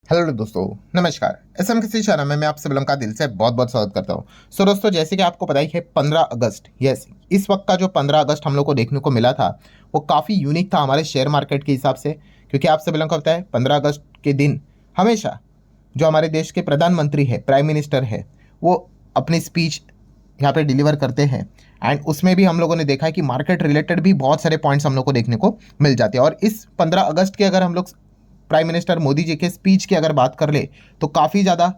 Hello दोस्तों, नमस्कार। SM किसी चैनल में मैं आप सभी लोगों का दिल से बहुत बहुत स्वागत करता हूं। सो दोस्तों, जैसे कि आपको पता ही है 15 अगस्त, यस, इस वक्त का जो 15 अगस्त हम लोग को देखने को मिला था वो काफ़ी यूनिक था हमारे शेयर मार्केट के हिसाब से। क्योंकि आप सभी लोगों को पता है 15 अगस्त के दिन हमेशा जो हमारे देश के प्रधानमंत्री है, प्राइम मिनिस्टर है, वो अपनी स्पीच यहाँ पे डिलीवर करते हैं। एंड उसमें भी हम लोगों ने देखा है कि मार्केट रिलेटेड भी बहुत सारे पॉइंट्स हम लोग को देखने को मिल जाते हैं। और इस 15 अगस्त के अगर हम लोग प्राइम मिनिस्टर मोदी जी के स्पीच की अगर बात कर ले तो काफ़ी ज़्यादा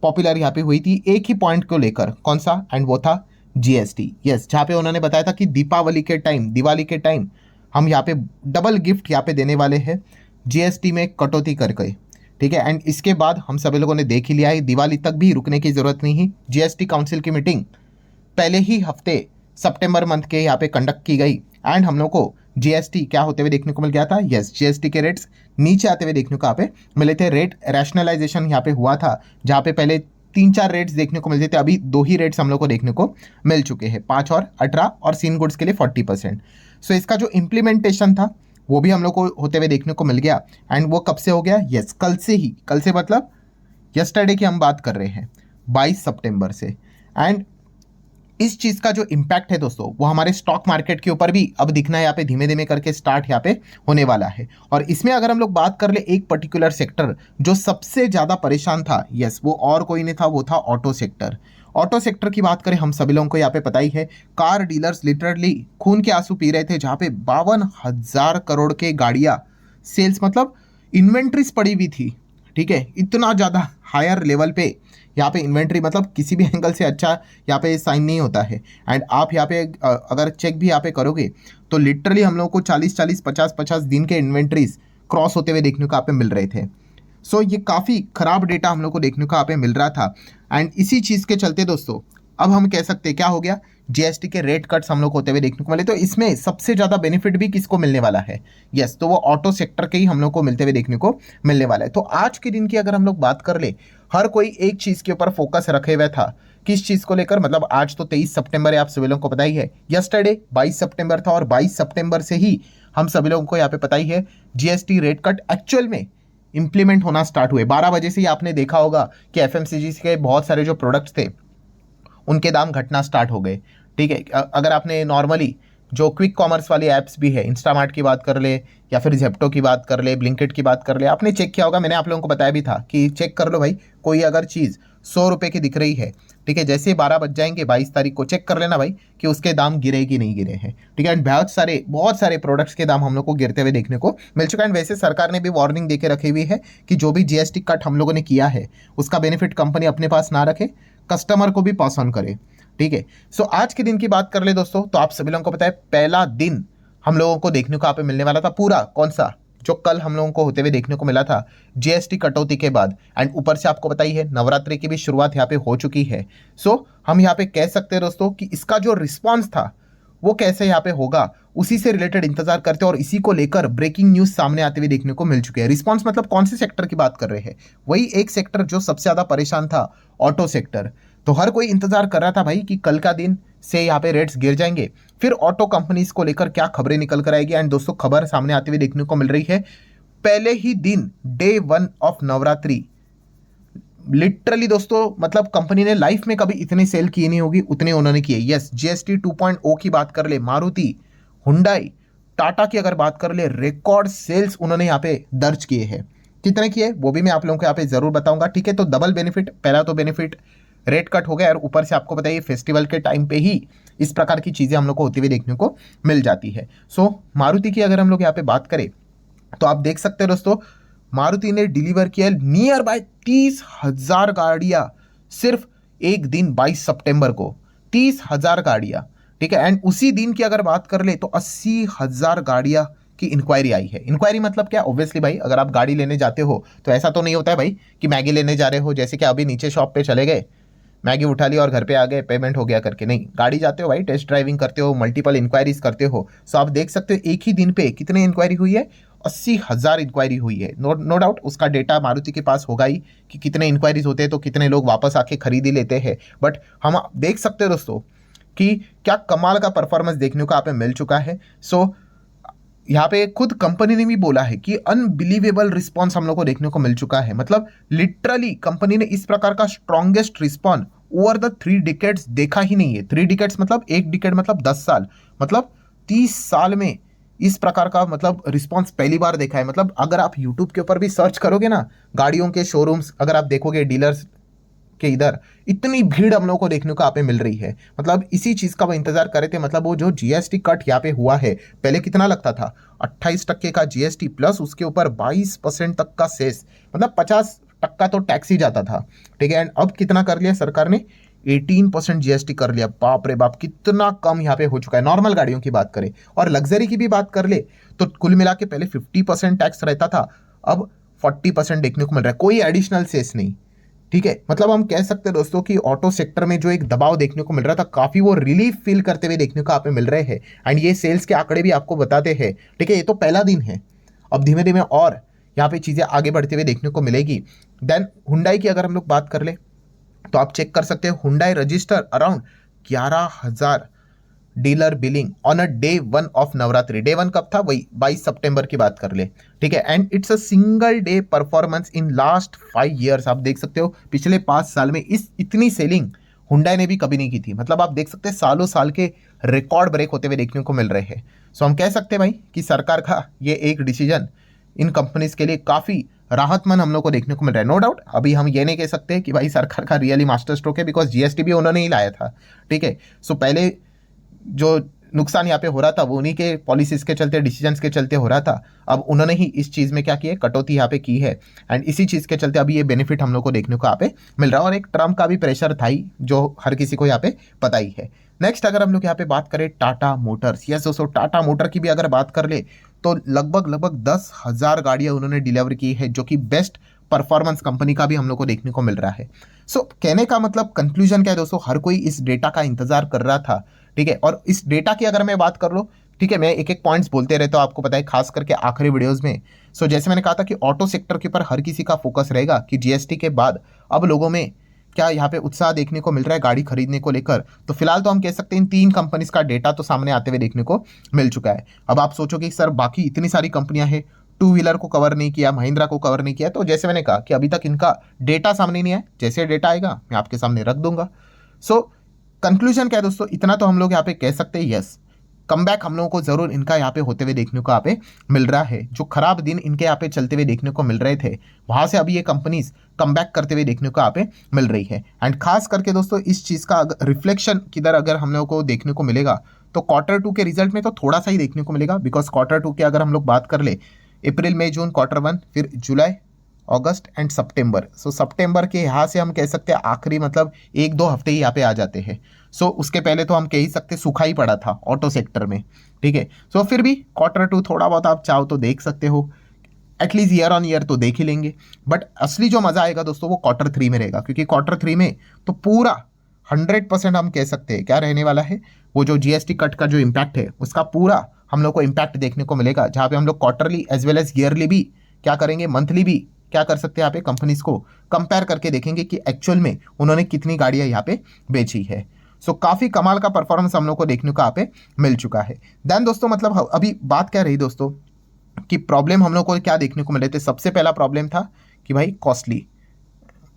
पॉपुलर यहाँ पे हुई थी एक ही पॉइंट को लेकर। कौन सा? एंड वो था जीएसटी। यस, जहाँ पे उन्होंने बताया था कि दिवाली के टाइम हम यहाँ पे डबल गिफ्ट यहाँ पे देने वाले हैं जीएसटी में कटौती करके। ठीक है। एंड इसके बाद हम सभी लोगों ने देख ही लिया है, दिवाली तक भी रुकने की ज़रूरत नहीं है। जीएसटी काउंसिल की मीटिंग पहले ही हफ्ते सितंबर मंथ के यहाँ पे कंडक्ट की गई। एंड हम लोग को जीएसटी क्या होते हुए देखने को मिल गया था? यस, जीएसटी के रेट्स नीचे आते हुए देखने को यहाँ पे मिले थे। रेट रैशनलाइजेशन यहाँ पे हुआ था, जहाँ पे पहले 3-4 रेट्स देखने को मिलते थे, अभी 2 ही रेट्स हम लोग को देखने को मिल चुके हैं, 5 और 18, और सीन गुड्स के लिए 40%। सो इसका जो इम्प्लीमेंटेशन था वो भी हम लोग को होते हुए देखने को मिल गया। एंड वो कब से हो गया? यस, कल से ही। कल से मतलब यस्टरडे की हम बात कर रहे हैं, 22 सितंबर से। एंड इस चीज़ का जो इम्पैक्ट है दोस्तों वो हमारे स्टॉक मार्केट के ऊपर भी अब दिखना यहाँ पे धीमे धीमे करके स्टार्ट यहाँ पे होने वाला है। और इसमें अगर हम लोग बात कर ले एक पर्टिकुलर सेक्टर जो सबसे ज़्यादा परेशान था, यस, वो और कोई नहीं था, वो था ऑटो सेक्टर। ऑटो सेक्टर की बात करें, हम सभी लोगों को यहाँ पे पता ही है, कार डीलर्स लिटरली खून के आंसू पी रहे थे, जहाँ पे 52,000 करोड़ के गाड़ियाँ सेल्स, मतलब इन्वेंट्रीज पड़ी हुई थी। ठीक है, इतना ज़्यादा हायर लेवल पे यहाँ पे इन्वेंट्री, मतलब किसी भी एंगल से अच्छा यहाँ पे साइन नहीं होता है। एंड आप यहाँ पे अगर चेक भी यहाँ पे करोगे तो लिटरली हम लोगों को 40-40, 50-50 दिन के इन्वेंट्रीज क्रॉस होते हुए देखने को यहाँ पे मिल रहे थे। सो ये काफ़ी ख़राब डेटा हम लोग को देखने को यहाँ पे मिल रहा था। एंड इसी चीज़ के चलते दोस्तों अब हम कह सकते हैं क्या हो गया, जीएसटी के रेट कट्स हम लोग होते हुए देखने को मिले। तो इसमें सबसे ज़्यादा बेनिफिट भी किसको मिलने वाला है? यस, तो वो ऑटो सेक्टर के ही हम लोग को मिलते हुए देखने को मिलने वाला है। तो आज के दिन की अगर हम लोग बात कर ले, हर कोई एक चीज़ के ऊपर फोकस रखे हुए था। किस चीज़ को लेकर? मतलब आज तो 23 सितंबर है, आप सभी लोगों को पता ही है। यस्टरडे 22 सितंबर था, और 22 सितंबर से ही हम सभी लोगों को यहाँ पे पता ही है जीएसटी रेट कट एक्चुअल में इंप्लीमेंट होना स्टार्ट हुए। 12 बजे से ही आपने देखा होगा कि एफएमसीजी के बहुत सारे जो प्रोडक्ट्स थे उनके दाम घटना स्टार्ट हो गए। ठीक है, अगर आपने नॉर्मली जो क्विक कॉमर्स वाली ऐप्स भी है, इंस्टामार्ट की बात कर ले या फिर जेप्टो की बात कर ले, ब्लिंकिट की बात कर ले, आपने चेक किया होगा, मैंने आप लोगों को बताया भी था कि चेक कर लो भाई, कोई अगर चीज़ 100 रुपये की दिख रही है, ठीक है, जैसे ही 12 बज जाएंगे 22 तारीख को, चेक कर लेना भाई कि उसके दाम गिरे कि नहीं गिरे हैं। ठीक है, एंड बहुत सारे प्रोडक्ट्स के दाम हम लोग को गिरते हुए देखने को मिल चुका है। एंड वैसे सरकार ने भी वार्निंग देके रखी हुई है कि जो भी जीएसटी कट हम लोगों ने किया है उसका बेनिफिट कंपनी अपने पास ना रखे, कस्टमर को भी पास ऑन करे। ठीक है, सो आज के दिन की बात कर ले दोस्तों, तो आप सभी लोगों को पता है पहला दिन हम लोगों को देखने को यहाँ पे मिलने वाला था पूरा, कौन सा? जो कल हम लोगों को होते हुए देखने को मिला था जीएसटी कटौती के बाद। एंड ऊपर से आपको पता ही है नवरात्रि की भी शुरुआत यहाँ पे हो चुकी है। सो हम यहाँ पे कह सकते हैं दोस्तों कि इसका जो रिस्पॉन्स था वो कैसे यहाँ पे होगा, उसी से रिलेटेड इंतजार करते हैं। और इसी को लेकर ब्रेकिंग न्यूज सामने आते हुए देखने को मिल चुके हैं। रिस्पॉन्स मतलब कौन से सेक्टर की बात कर रहे हैं? वही एक सेक्टर जो सबसे ज्यादा परेशान था, ऑटो सेक्टर। तो हर कोई इंतजार कर रहा था भाई कि कल का दिन से यहाँ पे रेट्स गिर जाएंगे, फिर ऑटो कंपनीज को लेकर क्या खबरें निकल कर आएगी। एंड दोस्तों खबर सामने आते हुए देखने को मिल रही है, पहले ही दिन डे 1 ऑफ नवरात्रि, लिटरली दोस्तों मतलब कंपनी ने लाइफ में कभी इतनी सेल की नहीं होगी, उतने उन्होंने किए। यस, जीएसटी 2.0 की बात कर ले, मारुति, हुंडई, टाटा की अगर बात कर ले, रिकॉर्ड सेल्स उन्होंने यहाँ पे दर्ज किए हैं। कितने किए वो भी मैं आप लोगों को यहाँ पे जरूर बताऊंगा। ठीक है, तो डबल बेनिफिट, पहला तो बेनिफिट रेट कट हो गया, और ऊपर से आपको बताइए फेस्टिवल के टाइम पे ही इस प्रकार की चीज़ें हम लोग को होती हुई देखने को मिल जाती है। सो मारुति की अगर हम लोग यहाँ पे बात करें तो आप देख सकते हैं दोस्तों, मारुति ने डिलीवर किया नियर बाय 30,000 गाड़ियां सिर्फ एक दिन 22 सितंबर को, 30,000 गाड़ियां। ठीक है, एंड उसी दिन की अगर बात कर ले तो 80,000 गाड़ियां की इंक्वायरी आई है। इंक्वायरी मतलब क्या? ऑब्वियसली भाई अगर आप गाड़ी लेने जाते हो तो ऐसा तो नहीं होता है भाई कि मैगी लेने जा रहे हो, जैसे कि अभी नीचे शॉप पे चले गए, मैगी उठा लिया और घर पे आ गए, पेमेंट हो गया करके। नहीं, गाड़ी जाते हो भाई, टेस्ट ड्राइविंग करते हो, मल्टीपल इंक्वायरीज करते हो। सो आप देख सकते हो एक ही दिन पे कितने इंक्वायरी हुई है, 80,000 इंक्वायरी हुई है। नो डाउट उसका डेटा मारुति के पास होगा ही कि कितने इंक्वायरीज होते हैं तो कितने लोग वापस आके खरीद ही लेते हैं। बट हम देख सकते हैं दोस्तों कि क्या कमाल का परफॉर्मेंस देखने को यहाँ पे मिल चुका है। सो यहाँ पे खुद कंपनी ने भी बोला है कि अनबिलीवेबल रिस्पॉन्स हम लोग को देखने को मिल चुका है। मतलब लिटरली कंपनी ने इस प्रकार का strongest response over the 3 decades देखा ही नहीं है। 3 डिकेड्स मतलब 1 डिकेड मतलब 10 साल, मतलब 30 साल में इस प्रकार का मतलब रिस्पॉन्स पहली बार देखा है। मतलब अगर आप यूट्यूब के ऊपर भी सर्च करोगे ना, गाड़ियों के शोरूम्स अगर आप देखोगे डीलर्स के इधर, इतनी भीड़ हम लोगों को देखने को यहाँ पे मिल रही है। मतलब इसी चीज का वो इंतजार कर रहे थे। मतलब वो जो जीएसटी कट यहाँ पे हुआ है, पहले कितना लगता था 28% का जीएसटी प्लस उसके ऊपर 22% तक का सेस, मतलब 50% तो टैक्स ही जाता था, ठीक है। एंड अब कितना कर लिया सरकार ने, 18% जीएसटी कर लिया। बाप रे बाप, कितना कम यहाँ पे हो चुका है। नॉर्मल गाड़ियों की बात करें और लग्जरी की भी बात कर ले तो कुल मिला के पहले 50% टैक्स रहता था, अब 40% देखने को मिल रहा है, कोई एडिशनल सेस नहीं, ठीक है। मतलब हम कह सकते हैं दोस्तों कि ऑटो सेक्टर में जो एक दबाव देखने को मिल रहा था, काफी वो रिलीफ फील करते हुए देखने को आप मिल रहे हैं। एंड ये सेल्स के आंकड़े भी आपको बताते हैं, ठीक है। ये तो पहला दिन है, अब धीमे धीमे और यहाँ पे चीजें आगे बढ़ते हुए देखने को मिलेगी। देन हुंडई की अगर हम लोग बात कर ले तो आप चेक कर सकते हैं, Hyundai register around 11,000 dealer billing on a day 1 of Navratri. Day 1 कब था, वही 22 सितंबर की बात कर ले, ठीक है। And it's a single day performance in last 5 years. आप देख सकते हो पिछले 5 साल में इस इतनी सेलिंग हुंडई ने भी कभी नहीं की थी। मतलब आप देख सकते हैं सालों साल के रिकॉर्ड ब्रेक होते हुए देखने को मिल रहे हैं। सो हम कह सकते हैं भाई कि सरकार का ये एक डिसीजन इन कंपनीज के लिए काफी राहतमंद हम लोग को देखने को मिल रहा है। नो डाउट अभी हम ये नहीं कह सकते कि भाई सरकार का रियली मास्टर स्ट्रोक है, बिकॉज जीएसटी भी उन्होंने ही लाया था, ठीक है। सो पहले जो नुकसान यहाँ पे हो रहा था वो उन्हीं के पॉलिसीज के चलते, डिसीजंस के चलते हो रहा था। अब उन्होंने ही इस चीज़ में क्या किया, कटौती यहाँ पे की है। एंड इसी चीज़ के चलते अभी ये बेनिफिट हम लोग को देखने को यहाँ पे मिल रहा है। और एक ट्रम्प का भी प्रेशर था ही, जो हर किसी को यहाँ पे पता ही है। नेक्स्ट अगर हम लोग यहाँ पे बात करें टाटा मोटर्स, यस दोस्तों टाटा मोटर की भी अगर बात कर ले तो लगभग 10,000 गाड़ियाँ उन्होंने डिलीवर की है, जो कि बेस्ट परफॉर्मेंस कंपनी का भी हम लोग को देखने को मिल रहा है। सो कहने का मतलब कंक्लूजन क्या है दोस्तों, हर कोई इस डेटा का इंतजार कर रहा था, ठीक है। और इस डेटा की अगर मैं बात कर लूँ, ठीक है, मैं एक एक पॉइंट्स बोलते रहता हूँ, आपको पता है, खास करके आखिरी वीडियोस में। सो जैसे मैंने कहा था कि ऑटो सेक्टर के ऊपर हर किसी का फोकस रहेगा कि जीएसटी के बाद अब लोगों में क्या यहाँ पे उत्साह देखने को मिल रहा है गाड़ी खरीदने को लेकर। तो फिलहाल तो हम कह सकते हैं इन 3 कंपनीज का डेटा तो सामने आते हुए देखने को मिल चुका है। अब आप सोचोगे सर बाकी इतनी सारी कंपनियां हैं, 2 व्हीलर को कवर नहीं किया, महिंद्रा को कवर नहीं किया, तो जैसे मैंने कहा कि अभी तक इनका डेटा सामने नहीं आया, जैसे डेटा आएगा मैं आपके सामने रख दूंगा। सो कंक्लूजन क्या है दोस्तों, इतना तो हम लोग यहाँ पे कह सकते हैं, यस कमबैक हम लोगों को जरूर इनका यहाँ पे होते हुए देखने को यहाँ पे मिल रहा है। जो खराब दिन इनके यहाँ पे चलते हुए देखने को मिल रहे थे, वहां से अभी ये कंपनीज कमबैक करते हुए देखने को यहाँ पे मिल रही है। एंड खास करके दोस्तों इस चीज का रिफ्लेक्शन किधर अगर हम लोगों को देखने को मिलेगा तो Q2 के रिजल्ट में तो थोड़ा सा ही देखने को मिलेगा, बिकॉज Q2 के अगर हम लोग बात कर ले अप्रैल मई जून Q1, फिर जुलाई अगस्त एंड सितंबर। सो सितंबर के यहाँ से हम कह सकते हैं आखिरी, मतलब 1-2 हफ्ते ही यहाँ पे आ जाते हैं। सो उसके पहले तो हम कह ही सकते सूखा ही पड़ा था ऑटो सेक्टर में, ठीक है। सो फिर भी Q2 थोड़ा बहुत आप चाहो तो देख सकते हो, एटलीस्ट ईयर ऑन ईयर तो देख ही लेंगे। बट असली जो मजा आएगा दोस्तों वो Q3 में रहेगा, क्योंकि Q3 में तो पूरा 100% हम कह सकते हैं क्या रहने वाला है, वो जो जीएसटी कट का जो इम्पैक्ट है उसका पूरा हम लोग को इम्पैक्ट देखने को मिलेगा, जहाँ पे हम लोग quarterly as well as yearly भी क्या करेंगे, मंथली भी क्या कर सकते हैं यहाँ पे कंपनीज को कंपेयर करके देखेंगे कि एक्चुअल में उन्होंने कितनी गाड़ियाँ यहाँ पे बेची है। सो काफ़ी कमाल का परफॉर्मेंस हम लोग को देखने को यहाँ पे मिल चुका है। देन दोस्तों मतलब अभी बात क्या रही दोस्तों कि प्रॉब्लम हम लोग को क्या देखने को मिले थे। सबसे पहला प्रॉब्लम था कि भाई कॉस्टली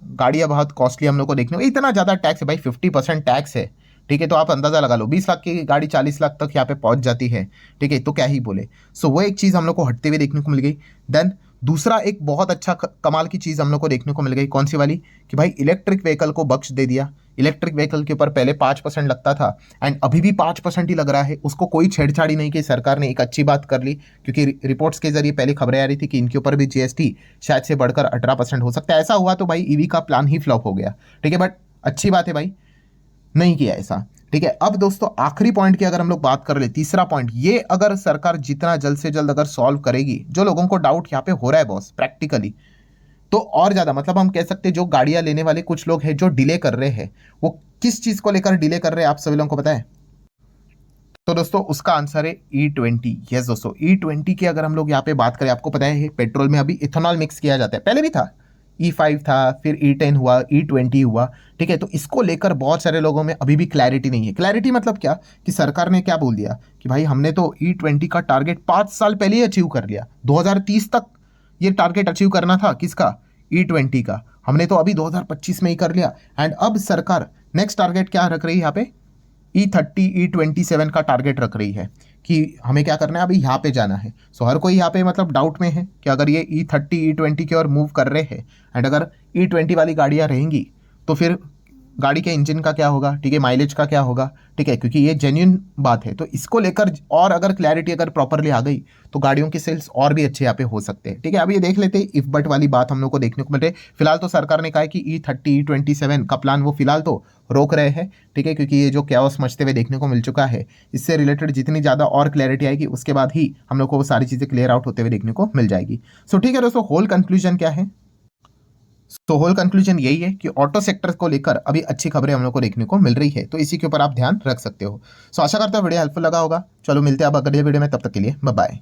गाड़ियाँ, बहुत कॉस्टली हम लोग को देखने को, इतना ज़्यादा टैक्स है भाई, 50% टैक्स है, ठीक है। तो आप अंदाज़ा लगा लो 20 लाख की गाड़ी 40 लाख तक यहाँ पे पहुँच जाती है, ठीक है, तो क्या ही बोले। सो वो एक चीज़ हम लोग को हटते हुए देखने को मिल गई। देन दूसरा एक बहुत अच्छा कमाल की चीज़ हम लोग को देखने को मिल गई, कौन सी वाली, कि भाई इलेक्ट्रिक व्हीकल को बख्श दे दिया। इलेक्ट्रिक व्हीकल के ऊपर पहले 5% लगता था एंड अभी भी 5% ही लग रहा है, उसको कोई छेड़छाड़ी नहीं की सरकार ने। एक अच्छी बात कर ली, क्योंकि रिपोर्ट्स के जरिए पहले खबरें आ रही थी कि इनके ऊपर भी जीएसटी शायद से बढ़कर 18% हो सकता है। ऐसा हुआ तो भाई ईवी का प्लान ही फ्लॉप हो गया, ठीक है। बट अच्छी बात है भाई नहीं किया ऐसा, ठीक है। अब दोस्तों आखिरी पॉइंट की अगर हम लोग बात कर ले, तीसरा पॉइंट, ये अगर सरकार जितना जल्द से जल्द अगर सॉल्व करेगी, जो लोगों को डाउट यहाँ पे हो रहा है बॉस प्रैक्टिकली, तो और ज़्यादा, मतलब हम कह सकते हैं जो गाड़ियां लेने वाले कुछ लोग हैं जो डिले कर रहे हैं, वो किस चीज़ को लेकर डिले कर रहे हैं आप सभी लोगों को पता है? तो दोस्तों उसका आंसर है E20। यस दोस्तों E20 की अगर हम लोग यहाँ पे बात करें, आपको पता है पेट्रोल में अभी इथेनॉल मिक्स किया जाता है, पहले भी था, E5 था, फिर E10 हुआ, E20 हुआ, ठीक है। तो इसको लेकर बहुत सारे लोगों में अभी भी क्लैरिटी नहीं है। क्लैरिटी मतलब क्या कि सरकार ने क्या बोल दिया कि भाई हमने तो E20 का टारगेट 5 साल पहले ही अचीव कर लिया, 2030 तक ये टारगेट अचीव करना था। किसका? E20 का। हमने तो अभी 2025 में ही कर लिया। एंड अब सरकार नेक्स्ट टारगेट क्या रख रही है यहाँ पे? E30 E27 का टारगेट रख रही है कि हमें क्या करना है, अभी यहाँ पे जाना है। सो हर कोई यहाँ पे मतलब डाउट में है कि अगर ये E30 E20 की ओर मूव कर रहे हैं एंड अगर E20 वाली गाड़ियाँ रहेंगी तो फिर गाड़ी के इंजन का क्या होगा, ठीक है, माइलेज का क्या होगा, ठीक है, क्योंकि ये जेन्युइन बात है। तो इसको लेकर और अगर क्लैरिटी अगर प्रॉपरली आ गई तो गाड़ियों के सेल्स और भी अच्छे यहाँ पे हो सकते हैं, ठीक है। अब ये देख लेते हैं इफ बट वाली बात हम लोग को देखने को मिल रही है। फिलहाल तो सरकार ने कहा है कि E30 E27 का प्लान वो फिलहाल तो रोक रहे हैं, ठीक है, क्योंकि ये जो कैओस मचते हुए देखने को मिल चुका है, इससे रिलेटेड जितनी ज़्यादा और क्लैरिटी आएगी उसके बाद ही हम लोग को वो सारी चीज़ें क्लियर आउट होते हुए देखने को मिल जाएगी। सो ठीक है दोस्तों, होल कंक्लूजन क्या है? तो होल कंक्लूजन यही है कि ऑटो सेक्टर को लेकर अभी अच्छी खबरें हम लोग को देखने को मिल रही है, तो इसी के ऊपर आप ध्यान रख सकते हो। सो आशा करता हूँ वीडियो हेल्पफुल लगा होगा। चलो मिलते हैं अब अगले वीडियो में, तब तक के लिए बाय बाय।